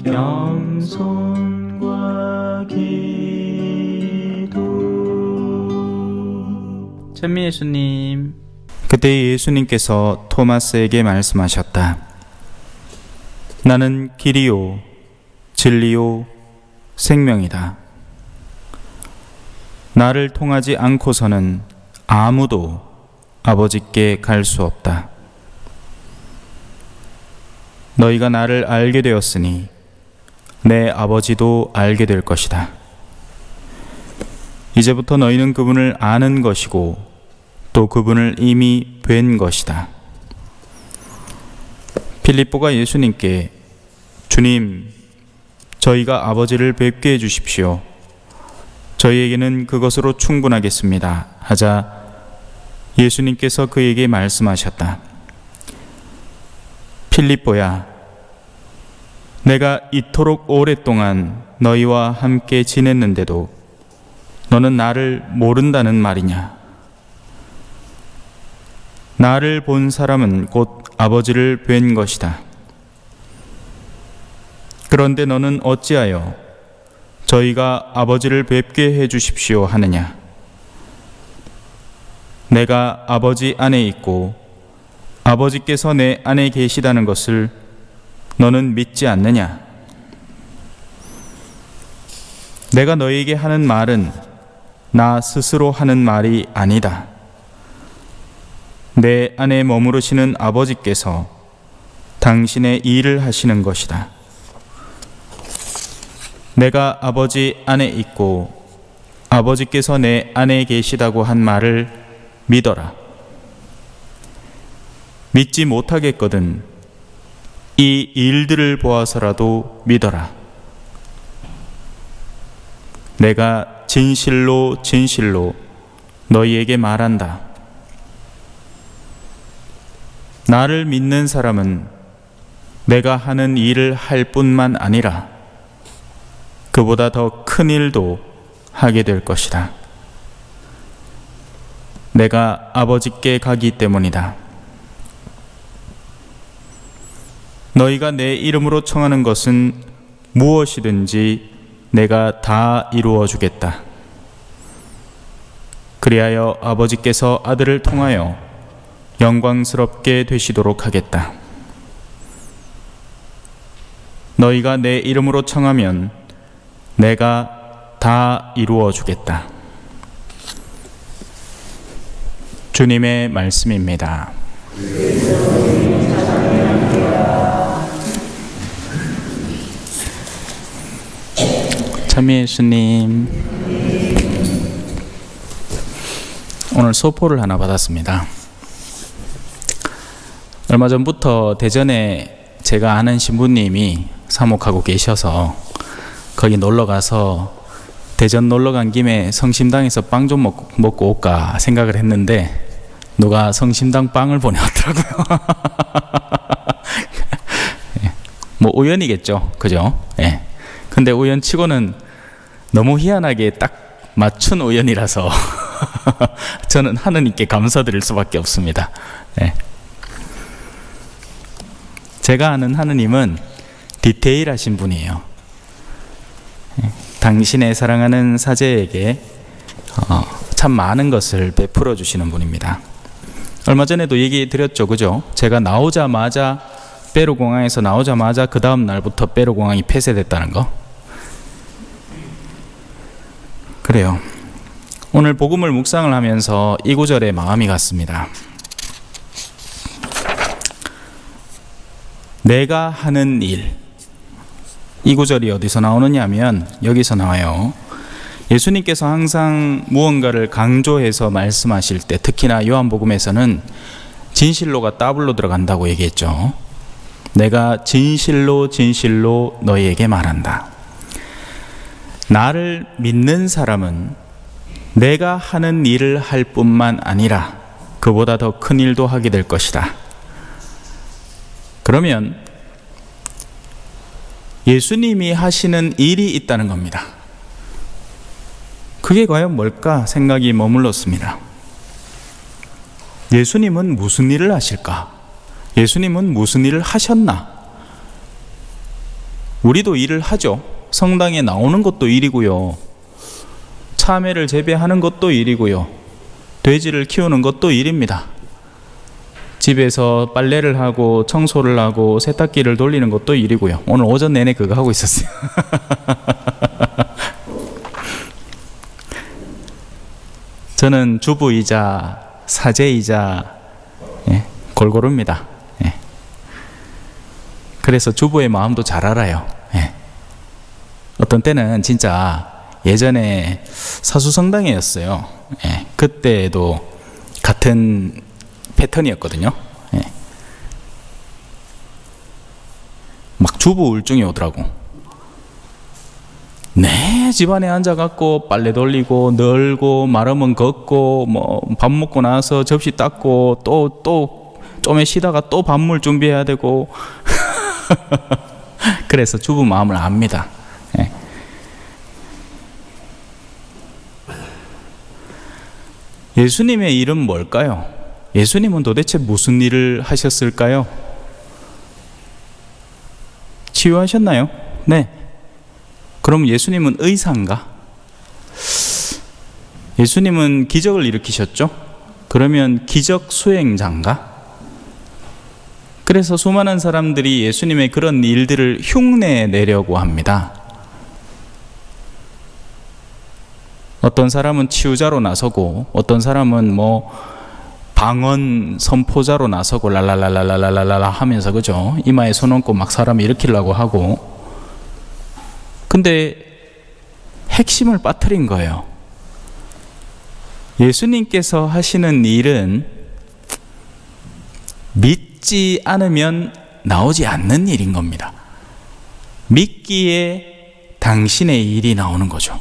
겸손과 기도. 찬미 예수님. 그때 예수님께서 토마스에게 말씀하셨다. 나는 길이요 진리요 생명이다. 나를 통하지 않고서는 아무도 아버지께 갈 수 없다. 너희가 나를 알게 되었으니 내 아버지도 알게 될 것이다. 이제부터 너희는 그분을 아는 것이고 또 그분을 이미 뵌 것이다. 필립보가 예수님께 주님, 저희가 아버지를 뵙게 해주십시오. 저희에게는 그것으로 충분하겠습니다. 하자 예수님께서 그에게 말씀하셨다. 필립보야, 내가 이토록 오랫동안 너희와 함께 지냈는데도 너는 나를 모른다는 말이냐? 나를 본 사람은 곧 아버지를 뵌 것이다. 그런데 너는 어찌하여 저희가 아버지를 뵙게 해 주십시오 하느냐? 내가 아버지 안에 있고 아버지께서 내 안에 계시다는 것을 너는 믿지 않느냐? 내가 너희에게 하는 말은 나 스스로 하는 말이 아니다. 내 안에 머무르시는 아버지께서 당신의 일을 하시는 것이다. 내가 아버지 안에 있고 아버지께서 내 안에 계시다고 한 말을 믿어라. 믿지 못하겠거든 이 일들을 보아서라도 믿어라. 내가 진실로 진실로 너희에게 말한다. 나를 믿는 사람은 내가 하는 일을 할 뿐만 아니라 그보다 더 큰 일도 하게 될 것이다. 내가 아버지께 가기 때문이다. 너희가 내 이름으로 청하는 것은 무엇이든지 내가 다 이루어 주겠다. 그리하여 아버지께서 아들을 통하여 영광스럽게 되시도록 하겠다. 너희가 내 이름으로 청하면 내가 다 이루어 주겠다. 주님의 말씀입니다. 찬미 예수님. 오늘 소포를 하나 받았습니다. 얼마 전부터 대전에 제가 아는 신부님이 사목하고 계셔서 거기 놀러 가서 대전 놀러 간 김에 성심당에서 빵 좀 먹고 올까 생각을 했는데 누가 성심당 빵을 보내왔더라고요. 뭐 우연이겠죠, 그죠? 예. 근데 우연치고는 너무 희한하게 딱 맞춘 우연이라서 저는 하느님께 감사드릴 수밖에 없습니다. 예. 제가 아는 하느님은 디테일하신 분이에요. 당신의 사랑하는 사제에게 참 많은 것을 베풀어 주시는 분입니다. 얼마 전에도 얘기 드렸죠, 그죠? 제가 나오자마자 베르공항에서 나오자마자 그 다음 날부터 베르공항이 폐쇄됐다는 거. 그래요. 오늘 복음을 묵상을 하면서 이 구절에 마음이 갔습니다. 내가 하는 일. 이 구절이 어디서 나오느냐 하면 여기서 나와요. 예수님께서 항상 무언가를 강조해서 말씀하실 때, 특히나 요한복음에서는 진실로가 더블로 들어간다고 얘기했죠. 내가 진실로 진실로 너희에게 말한다. 나를 믿는 사람은 내가 하는 일을 할 뿐만 아니라 그보다 더 큰 일도 하게 될 것이다. 그러면 예수님이 하시는 일이 있다는 겁니다. 그게 과연 뭘까 생각이 머물렀습니다. 예수님은 무슨 일을 하실까? 예수님은 무슨 일을 하셨나? 우리도 일을 하죠. 성당에 나오는 것도 일이고요. 참외를 재배하는 것도 일이고요. 돼지를 키우는 것도 일입니다. 집에서 빨래를 하고 청소를 하고 세탁기를 돌리는 것도 일이고요. 오늘 오전 내내 그거 하고 있었어요. 저는 주부이자 사제이자 골고루입니다. 그래서 주부의 마음도 잘 알아요. 어떤 때는 진짜 예전에 사수성당이었어요. 그때도 같은 패턴이었거든요. 막 주부 우울증이 오더라고. 내 집안에 앉아갖고 빨래 돌리고 널고 마르면 걷고 뭐 밥 먹고 나서 접시 닦고 또 좀에 쉬다가 또 밥물 준비해야 되고 그래서 주부 마음을 압니다. 예수님의 일은 뭘까요? 예수님은 도대체 무슨 일을 하셨을까요? 치유하셨나요? 네. 그럼 예수님은 의사인가? 예수님은 기적을 일으키셨죠? 그러면 기적 수행자인가? 그래서 수많은 사람들이 예수님의 그런 일들을 흉내내려고 합니다. 어떤 사람은 치유자로 나서고 어떤 사람은 뭐 방언 선포자로 나서고 랄랄랄랄랄랄라 하면서 그죠? 이마에 손 얹고 막 사람 일으키려고 하고 근데 핵심을 빠뜨린 거예요. 예수님께서 하시는 일은 믿지 않으면 나오지 않는 일인 겁니다. 믿기에 당신의 일이 나오는 거죠.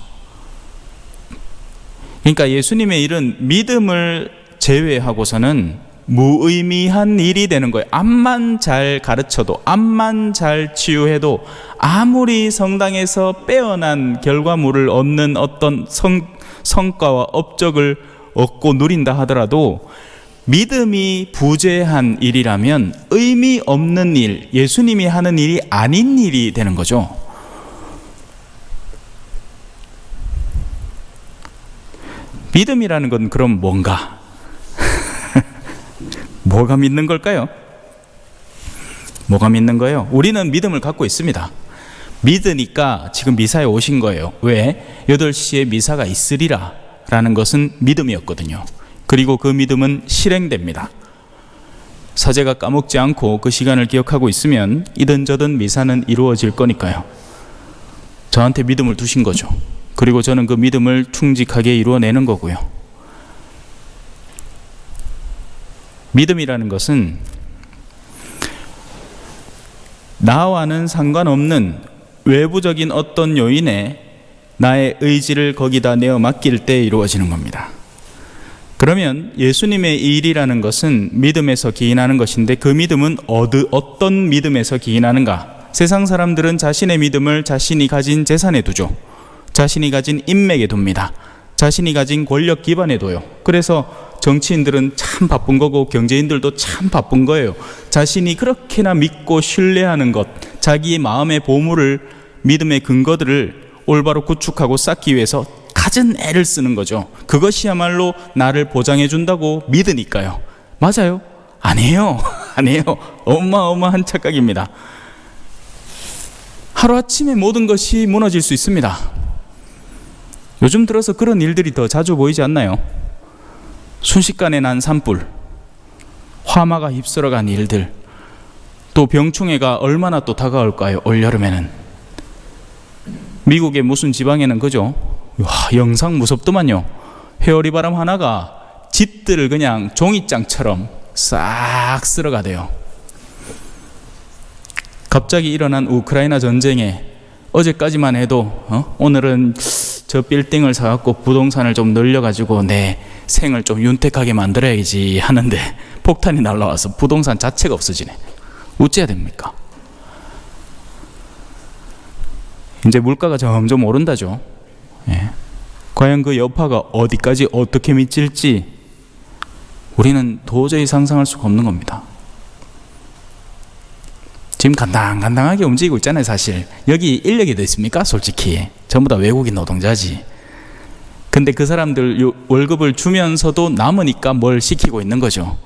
그러니까 예수님의 일은 믿음을 제외하고서는 무의미한 일이 되는 거예요. 암만 잘 가르쳐도 암만 잘 치유해도 아무리 성당에서 빼어난 결과물을 얻는 어떤 성과와 업적을 얻고 누린다 하더라도 믿음이 부재한 일이라면 의미 없는 일, 예수님이 하는 일이 아닌 일이 되는 거죠. 믿음이라는 건 그럼 뭔가? 뭐가 믿는 걸까요? 뭐가 믿는 거예요? 우리는 믿음을 갖고 있습니다. 믿으니까 지금 미사에 오신 거예요. 왜? 8시에 미사가 있으리라 라는 것은 믿음이었거든요. 그리고 그 믿음은 실행됩니다. 사제가 까먹지 않고 그 시간을 기억하고 있으면 이든저든 미사는 이루어질 거니까요. 저한테 믿음을 두신 거죠. 그리고 저는 그 믿음을 충직하게 이루어내는 거고요. 믿음이라는 것은 나와는 상관없는 외부적인 어떤 요인에 나의 의지를 거기다 내어 맡길 때 이루어지는 겁니다. 그러면 예수님의 일이라는 것은 믿음에서 기인하는 것인데 그 믿음은 어떤 믿음에서 기인하는가? 세상 사람들은 자신의 믿음을 자신이 가진 재산에 두죠. 자신이 가진 인맥에 둡니다. 자신이 가진 권력 기반에 둬요. 그래서 정치인들은 참 바쁜 거고 경제인들도 참 바쁜 거예요. 자신이 그렇게나 믿고 신뢰하는 것, 자기의 마음의 보물을, 믿음의 근거들을 올바로 구축하고 쌓기 위해서 갖은 애를 쓰는 거죠. 그것이야말로 나를 보장해 준다고 믿으니까요. 맞아요? 아니에요. 아니에요. 어마어마한 착각입니다. 하루아침에 모든 것이 무너질 수 있습니다. 요즘 들어서 그런 일들이 더 자주 보이지 않나요? 순식간에 난 산불, 화마가 휩쓸어간 일들, 또 병충해가 얼마나 또 다가올까요? 올여름에는. 미국의 무슨 지방에는 그죠? 와, 영상 무섭더만요. 회오리 바람 하나가 집들을 그냥 종이장처럼 싹 쓸어가대요. 갑자기 일어난 우크라이나 전쟁에 어제까지만 해도 오늘은 저 빌딩을 사갖고 부동산을 좀 늘려가지고 내 생을 좀 윤택하게 만들어야지 하는데 폭탄이 날라와서 부동산 자체가 없어지네. 어째야 됩니까? 이제 물가가 점점 오른다죠. 예. 과연 그 여파가 어디까지 어떻게 미칠지 우리는 도저히 상상할 수가 없는 겁니다. 지금 간당간당하게 움직이고 있잖아요. 사실 여기 인력이 더 있습니까? 솔직히 전부 다 외국인 노동자지. 근데 그 사람들 월급을 주면서도 남으니까 뭘 시키고 있는 거죠.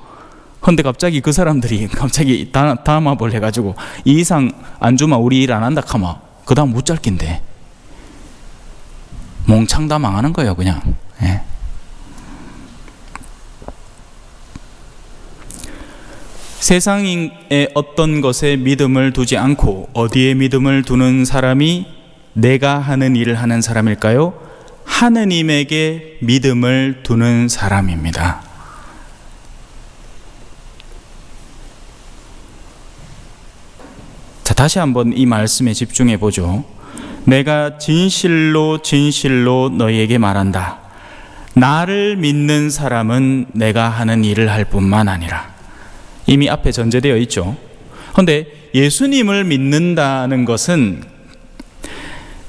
근데 갑자기 그 사람들이 갑자기 담합을 해가지고 이 이상 안 주면 우리 일 안 한다 하면 그 다음 못 잘긴데 몽창 다 망하는 거예요 그냥. 예. 세상의 어떤 것에 믿음을 두지 않고 어디에 믿음을 두는 사람이 내가 하는 일을 하는 사람일까요? 하느님에게 믿음을 두는 사람입니다. 자, 다시 한번 이 말씀에 집중해 보죠. 내가 진실로 진실로 너희에게 말한다. 나를 믿는 사람은 내가 하는 일을 할 뿐만 아니라, 이미 앞에 전제되어 있죠. 그런데 예수님을 믿는다는 것은,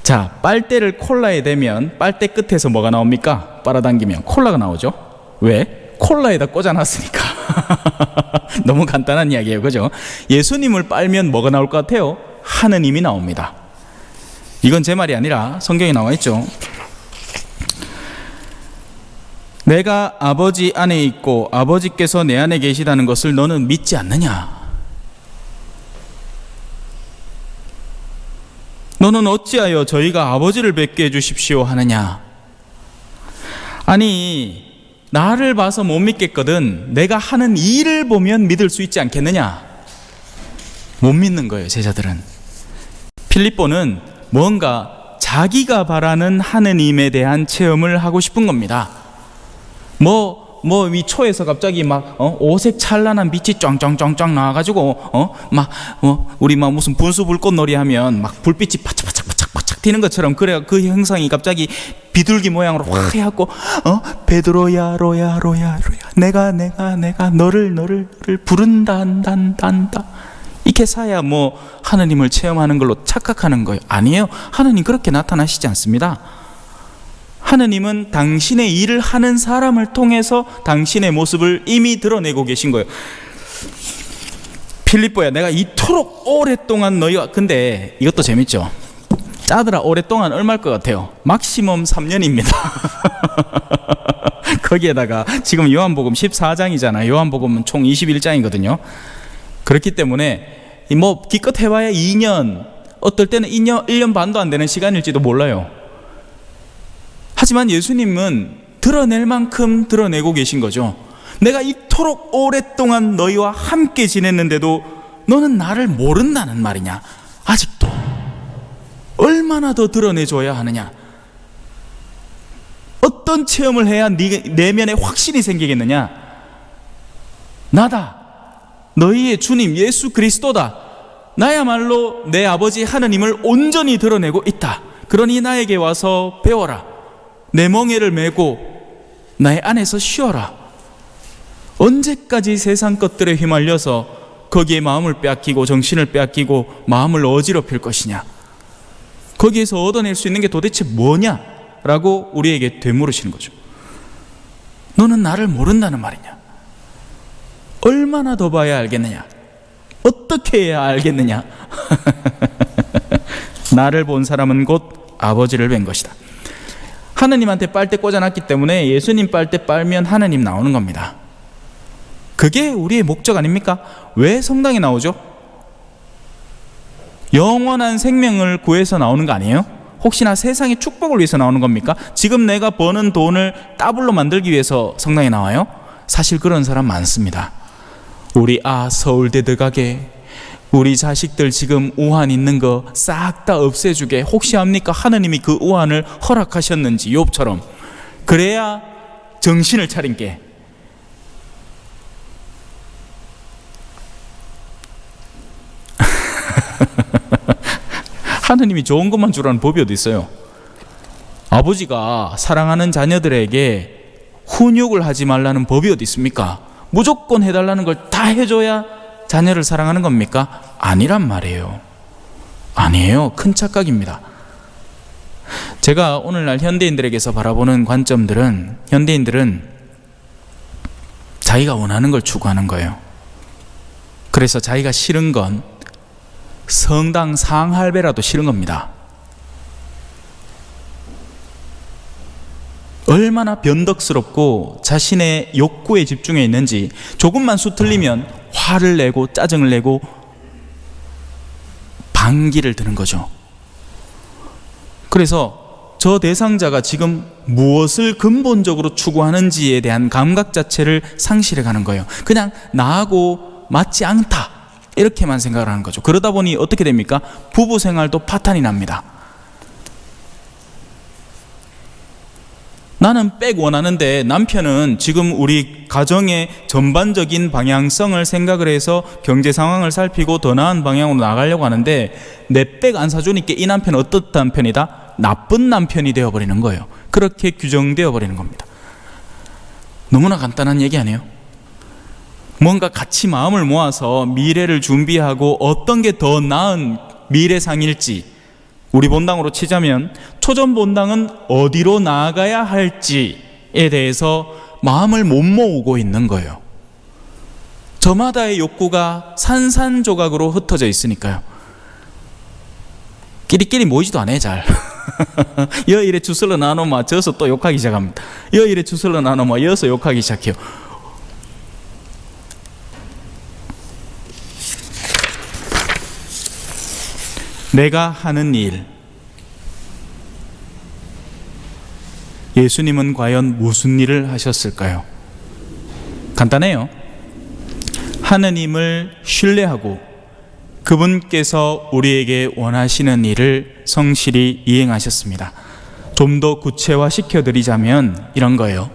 자, 빨대를 콜라에 대면 빨대 끝에서 뭐가 나옵니까? 빨아당기면 콜라가 나오죠. 왜? 콜라에다 꽂아놨으니까. 너무 간단한 이야기예요, 그죠? 예수님을 빨면 뭐가 나올 것 같아요? 하느님이 나옵니다. 이건 제 말이 아니라 성경에 나와 있죠. 내가 아버지 안에 있고 아버지께서 내 안에 계시다는 것을 너는 믿지 않느냐? 너는 어찌하여 저희가 아버지를 뵙게 해주십시오 하느냐? 아니, 나를 봐서 못 믿겠거든 내가 하는 일을 보면 믿을 수 있지 않겠느냐? 못 믿는 거예요, 제자들은. 필립보는 뭔가 자기가 바라는 하느님에 대한 체험을 하고 싶은 겁니다. 이 초에서 갑자기 막 오색 찬란한 빛이 짱짱짱짱 나와가지고 우리 막 무슨 분수 불꽃놀이 하면 막 불빛이 바짝바짝바짝바짝 튀는 것처럼, 그래 그 형상이 갑자기 비둘기 모양으로 확 해갖고 베드로야 로야 내가 너를 부른다 이렇게 사야 뭐 하느님을 체험하는 걸로 착각하는 거예요. 아니에요. 하느님 그렇게 나타나시지 않습니다. 하느님은 당신의 일을 하는 사람을 통해서 당신의 모습을 이미 드러내고 계신 거예요. 필립보야, 내가 이토록 오랫동안 너희와, 근데 이것도 재밌죠. 짜들아, 오랫동안 얼마일 것 같아요? 막시멈 3년입니다. 거기에다가 지금 요한복음 14장이잖아요. 요한복음은 총 21장이거든요. 그렇기 때문에 뭐 기껏 해봐야 2년, 어떨 때는 1년 반도 안 되는 시간일지도 몰라요. 하지만 예수님은 드러낼 만큼 드러내고 계신 거죠. 내가 이토록 오랫동안 너희와 함께 지냈는데도 너는 나를 모른다는 말이냐? 아직도 얼마나 더 드러내줘야 하느냐? 어떤 체험을 해야 네 내면에 확신이 생기겠느냐? 나다, 너희의 주님 예수 그리스도다. 나야말로 내 아버지 하느님을 온전히 드러내고 있다. 그러니 나에게 와서 배워라. 내 멍에를 메고 나의 안에서 쉬어라. 언제까지 세상 것들에 휘말려서 거기에 마음을 빼앗기고 정신을 빼앗기고 마음을 어지럽힐 것이냐? 거기에서 얻어낼 수 있는 게 도대체 뭐냐? 라고 우리에게 되물으시는 거죠. 너는 나를 모른다는 말이냐? 얼마나 더 봐야 알겠느냐? 어떻게 해야 알겠느냐? 나를 본 사람은 곧 아버지를 뵌 것이다. 하느님한테 빨대 꽂아놨기 때문에 예수님 빨대 빨면 하느님 나오는 겁니다. 그게 우리의 목적 아닙니까? 왜 성당에 나오죠? 영원한 생명을 구해서 나오는 거 아니에요? 혹시나 세상의 축복을 위해서 나오는 겁니까? 지금 내가 버는 돈을 더블로 만들기 위해서 성당에 나와요? 사실 그런 사람 많습니다. 우리 서울대 들어가게, 우리 자식들 지금 우한 있는 거 싹 다 없애주게, 혹시 압니까? 하느님이 그 우한을 허락하셨는지, 욥처럼. 그래야 정신을 차린 게. 하느님이 좋은 것만 주라는 법이 어디 있어요? 아버지가 사랑하는 자녀들에게 훈육을 하지 말라는 법이 어디 있습니까? 무조건 해달라는 걸 다 해줘야 자녀를 사랑하는 겁니까? 아니란 말이에요. 아니에요. 큰 착각입니다. 제가 오늘날 현대인들에게서 바라보는 관점들은, 현대인들은 자기가 원하는 걸 추구하는 거예요. 그래서 자기가 싫은 건 성당 상할배라도 싫은 겁니다. 얼마나 변덕스럽고 자신의 욕구에 집중해 있는지 조금만 수틀리면 화를 내고 짜증을 내고 반기를 드는 거죠. 그래서 저 대상자가 지금 무엇을 근본적으로 추구하는지에 대한 감각 자체를 상실해 가는 거예요. 그냥 나하고 맞지 않다 이렇게만 생각을 하는 거죠. 그러다 보니 어떻게 됩니까? 부부 생활도 파탄이 납니다. 나는 백 원하는데 남편은 지금 우리 가정의 전반적인 방향성을 생각을 해서 경제 상황을 살피고 더 나은 방향으로 나가려고 하는데 내 백 안 사주니까 이 남편은 어떻다는 편이다? 나쁜 남편이 되어버리는 거예요. 그렇게 규정되어 버리는 겁니다. 너무나 간단한 얘기 아니에요? 뭔가 같이 마음을 모아서 미래를 준비하고 어떤 게 더 나은 미래상일지, 우리 본당으로 치자면 초전 본당은 어디로 나아가야 할지에 대해서 마음을 못 모으고 있는 거예요. 저마다의 욕구가 산산조각으로 흩어져 있으니까요. 끼리끼리 모이지도 않아요, 잘. 여 이래 주술러 나눠마 저서 또 욕하기 시작합니다. 여 이래 주술러 나눠마 여서 욕하기 시작해요. 내가 하는 일, 예수님은 과연 무슨 일을 하셨을까요? 간단해요. 하느님을 신뢰하고 그분께서 우리에게 원하시는 일을 성실히 이행하셨습니다. 좀 더 구체화시켜 드리자면 이런 거예요.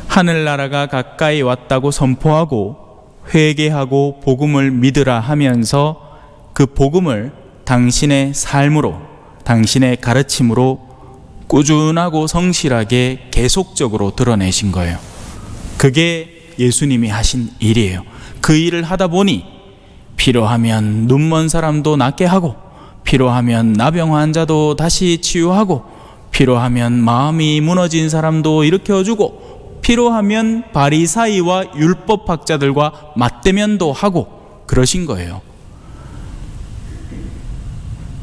하늘나라가 가까이 왔다고 선포하고 회개하고 복음을 믿으라 하면서 그 복음을 당신의 삶으로, 당신의 가르침으로 꾸준하고 성실하게 계속적으로 드러내신 거예요. 그게 예수님이 하신 일이에요. 그 일을 하다 보니 필요하면 눈먼 사람도 낫게 하고, 필요하면 나병 환자도 다시 치유하고, 필요하면 마음이 무너진 사람도 일으켜주고, 필요하면 바리사이와 율법학자들과 맞대면도 하고 그러신 거예요.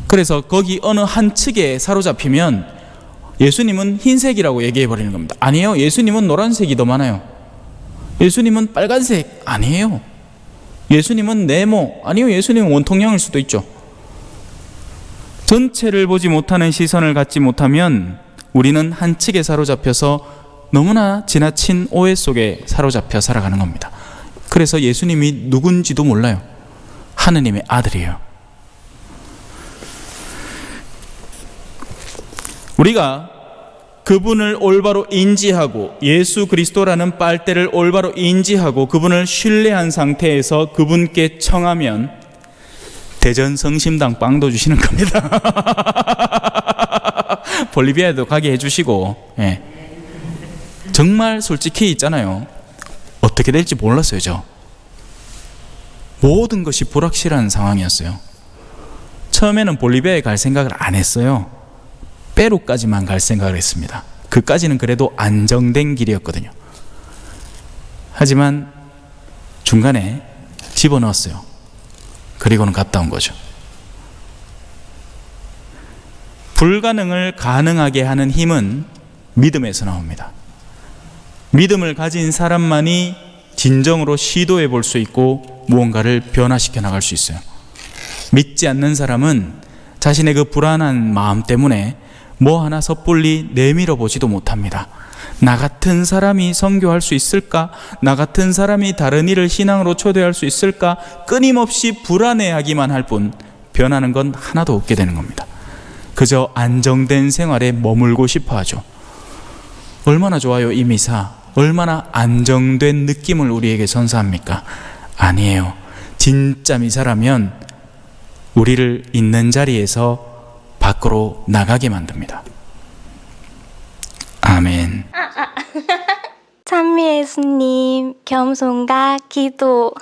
그래서 거기 어느 한 측에 사로잡히면 예수님은 흰색이라고 얘기해 버리는 겁니다. 아니에요. 예수님은 노란색이 더 많아요. 예수님은 빨간색 아니에요. 예수님은 네모 아니요. 예수님은 원통형일 수도 있죠. 전체를 보지 못하는 시선을 갖지 못하면 우리는 한 측에 사로잡혀서 너무나 지나친 오해 속에 사로잡혀 살아가는 겁니다. 그래서 예수님이 누군지도 몰라요. 하느님의 아들이에요. 우리가 그분을 올바로 인지하고 예수 그리스도라는 빨대를 올바로 인지하고 그분을 신뢰한 상태에서 그분께 청하면 대전 성심당 빵도 주시는 겁니다. 볼리비아에도 가게 해주시고, 예. 정말 솔직히 있잖아요. 어떻게 될지 몰랐어요, 저. 모든 것이 불확실한 상황이었어요. 처음에는 볼리비아에 갈 생각을 안 했어요. 페루까지만 갈 생각을 했습니다. 그까지는 그래도 안정된 길이었거든요. 하지만 중간에 집어넣었어요. 그리고는 갔다 온 거죠. 불가능을 가능하게 하는 힘은 믿음에서 나옵니다. 믿음을 가진 사람만이 진정으로 시도해 볼 수 있고 무언가를 변화시켜 나갈 수 있어요. 믿지 않는 사람은 자신의 그 불안한 마음 때문에 뭐 하나 섣불리 내밀어 보지도 못합니다. 나 같은 사람이 선교할 수 있을까? 나 같은 사람이 다른 이를 신앙으로 초대할 수 있을까? 끊임없이 불안해하기만 할 뿐 변하는 건 하나도 없게 되는 겁니다. 그저 안정된 생활에 머물고 싶어 하죠. 얼마나 좋아요, 이 미사. 얼마나 안정된 느낌을 우리에게 선사합니까? 아니에요. 진짜 미사라면 우리를 있는 자리에서 밖으로 나가게 만듭니다. 아멘. 찬미 예수님, 겸손과 기도.